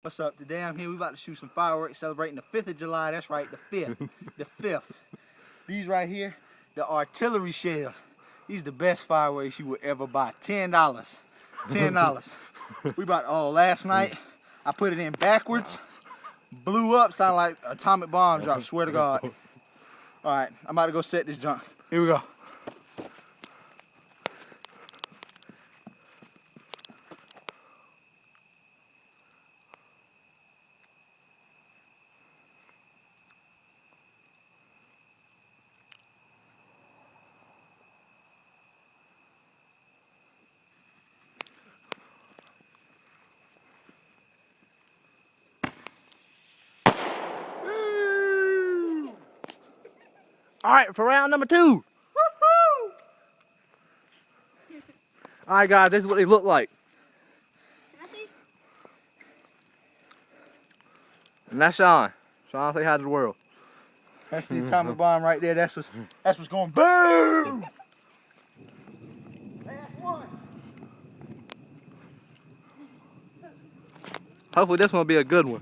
What's up? Today I'm here. We about to shoot some fireworks celebrating the 5th of July. That's right, the 5th. The 5th. These right here, the artillery shells. These the best fireworks you would ever buy. $10. $10. We bought last night. I put it in backwards. Blew up, sounded like atomic bomb drop, swear to God. Alright, I'm about to go set this junk. Here we go. Alright, for round number 2. Woohoo! Alright guys, this is what they look like. Can I see? And that's Sean. Sean, say hi to the world. That's the atomic bomb right there. That's what's going boom! Last one. Hopefully this one will be a good one.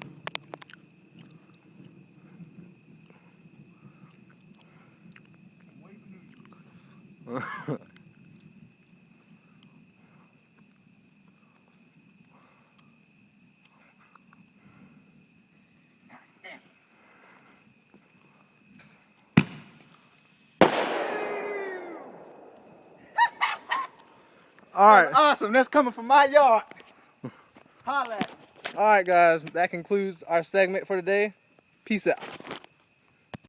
All right. That's awesome. That's coming from my yard. Holla at me. All right, guys. That concludes our segment for today. Peace out.